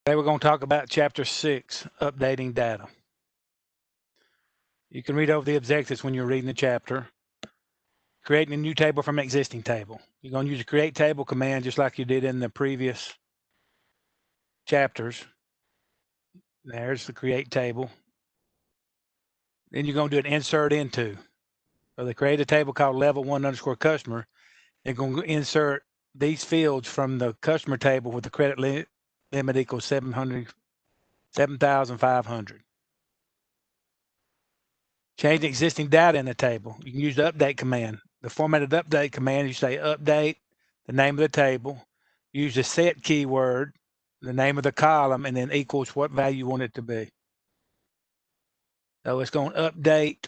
Today we're going to talk about Chapter 6, Updating Data. You can read over the objectives when you're reading the chapter. Creating a new table from an existing table. You're going to use the create table command just like you did in the previous chapters. There's the create table. Then you're going to do an insert into. So they create a table called level 1 underscore customer. They're going to insert these fields from the customer table with the credit limit equals 7,500. Change existing data in the table. You can use the update command. The formatted update command, you say update, the name of the table, use the set keyword, the name of the column, and then equals what value you want it to be. So it's going to update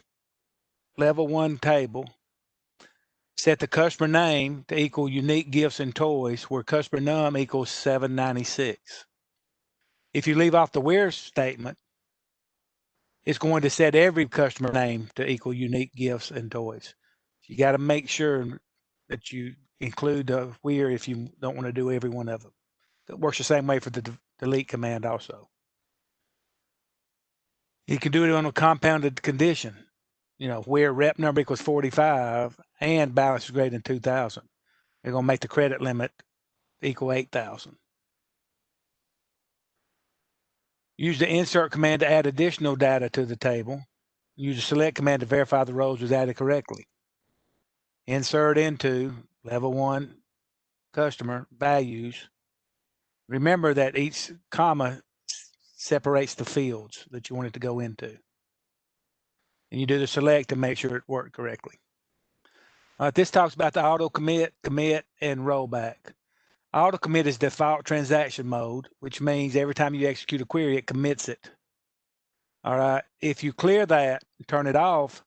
level 1 table, set the customer name to equal unique gifts and toys, where customer num equals 796. If you leave off the where statement, it's going to set every customer name to equal unique gifts and toys. You got to make sure that you include the where if you don't want to do every one of them. It works the same way for the delete command also. You can do it on a compounded condition, where rep number equals 45 and balance is greater than 2,000. They're going to make the credit limit equal 8,000. Use the insert command to add additional data to the table. Use the select command to verify the rows was added correctly. Insert into level 1 customer values. Remember that each comma separates the fields that you want it to go into. And you do the select to make sure it worked correctly. This talks about the auto commit, and rollback. Auto commit is default transaction mode, which means every time you execute a query, it commits it. All right. If you clear that and turn it off,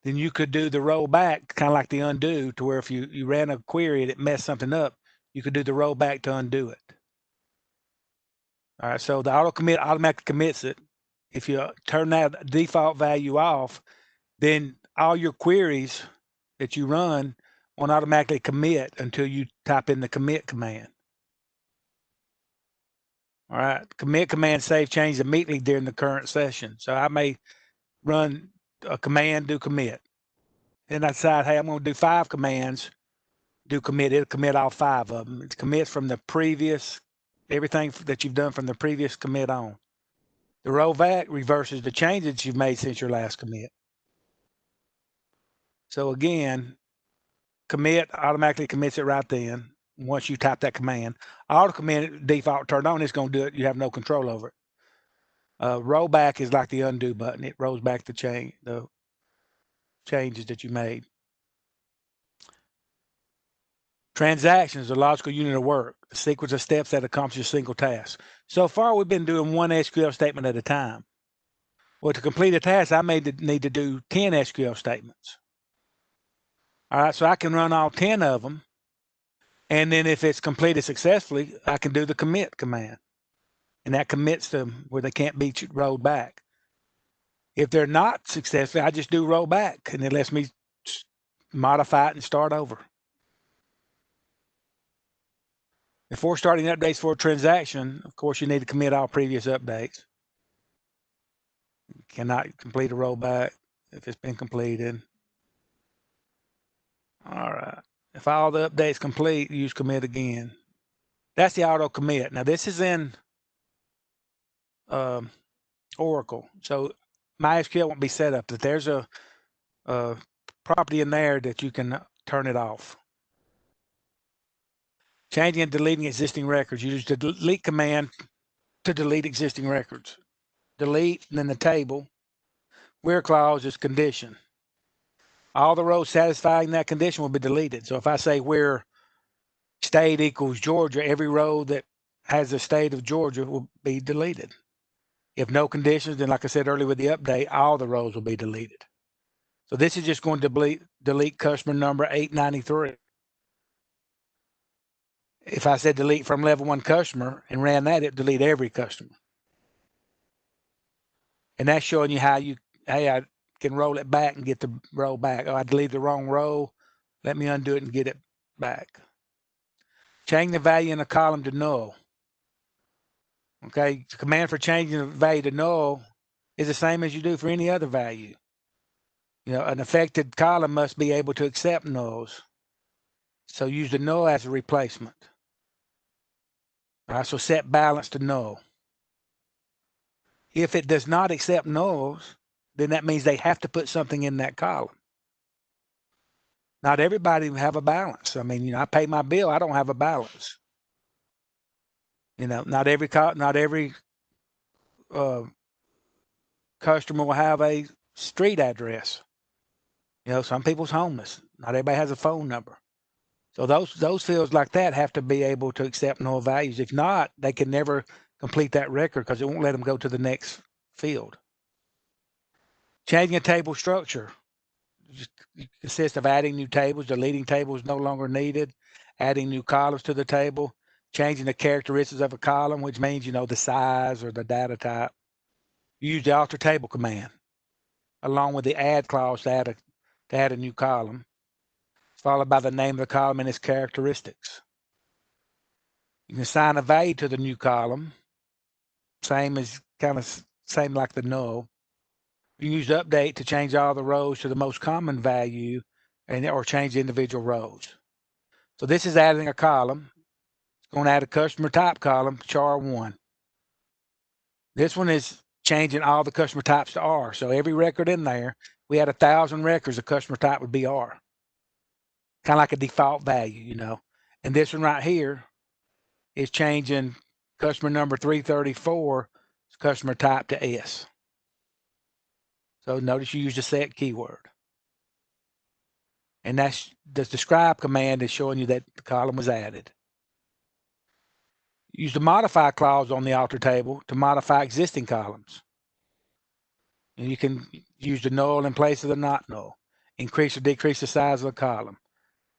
then you could do the rollback, kind of like the undo, to where if you ran a query and it messed something up, you could do the rollback to undo it. All right. So the auto commit automatically commits it. If you turn that default value off, then all your queries that you run won't automatically commit until you type in the commit command. All right. Commit command save change immediately during the current session. So I may run a command, do commit. Then I decide, hey, I'm going to do 5 commands, do commit. It'll commit all 5 of them. It commits from the previous, everything that you've done from the previous commit on. The rollback reverses the changes you've made since your last commit. So again, commit automatically commits it right then once you type that command. Auto commit default turned on, it's going to do it. You have no control over it. Rollback is like the undo button. It rolls back the changes that you made. Transactions, a logical unit of work, a sequence of steps that accomplish a single task. So far, we've been doing 1 SQL statement at a time. Well, to complete a task, I may need to do 10 SQL statements. All right, so I can run all 10 of them. And then if it's completed successfully, I can do the commit command. And that commits them where they can't be rolled back. If they're not successful, I just do roll back, and it lets me modify it and start over. Before starting updates for a transaction, of course, you need to commit all previous updates. You cannot complete a rollback if it's been completed. All right. If all the updates complete, use commit again. That's the auto commit. Now, this is in Oracle. So MySQL won't be set up. That there's a property in there that you can turn it off. Changing and deleting existing records. Use the delete command to delete existing records. Delete, and then the table. Where clause is condition. All the rows satisfying that condition will be deleted. So if I say where state equals Georgia, every row that has the state of Georgia will be deleted. If no conditions, then like I said earlier with the update, all the rows will be deleted. So this is just going to delete customer number 893. If I said delete from level 1 customer and ran that, it delete every customer. And that's showing you how I can roll it back and get the row back. Oh, I deleted the wrong row. Let me undo it and get it back. Change the value in a column to null. Okay, the command for changing the value to null is the same as you do for any other value. An affected column must be able to accept nulls. So use the null as a replacement. All right, so set balance to null. If it does not accept nulls, then that means they have to put something in that column. Not everybody have a balance. I mean, I pay my bill, I don't have a balance. Not every customer will have a street address. Some people's homeless. Not everybody has a phone number. So those fields like that have to be able to accept null values. If not, they can never complete that record because it won't let them go to the next field. Changing a table structure consists of adding new tables, deleting tables no longer needed, adding new columns to the table, changing the characteristics of a column, which means, the size or the data type. You use the alter table command along with the add clause to add a new column, followed by the name of the column and its characteristics. You can assign a value to the new column, same like the null. You can use update to change all the rows to the most common value or change individual rows. So this is adding a column. It's going to add a customer type column, char1. This one is changing all the customer types to R. So every record in there, we had 1,000 records, the customer type would be R. Kind of like a default value, And this one right here is changing customer number 334, customer type to S. So notice you use the set keyword. And that's the describe command is showing you that the column was added. Use the modify clause on the alter table to modify existing columns. And you can use the null in place of the not null. Increase or decrease the size of the column.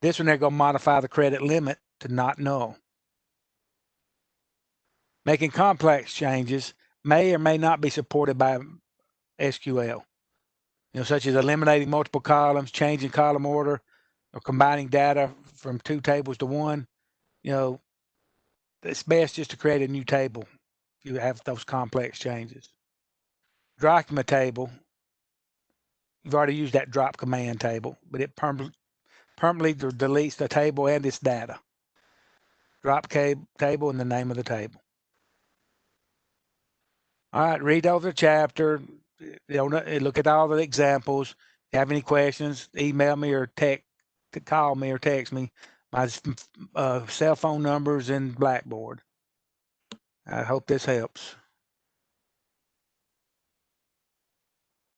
This one, they're going to modify the credit limit to not null. Making complex changes may or may not be supported by SQL, such as eliminating multiple columns, changing column order, or combining data from two tables to one. It's best just to create a new table if you have those complex changes. Document table, you've already used that drop command table, but it permanently deletes the table and its data. Drop table and the name of the table. All right, read over the chapter. Look at all the examples. If you have any questions, email me or call me or text me. My cell phone number is in Blackboard. I hope this helps.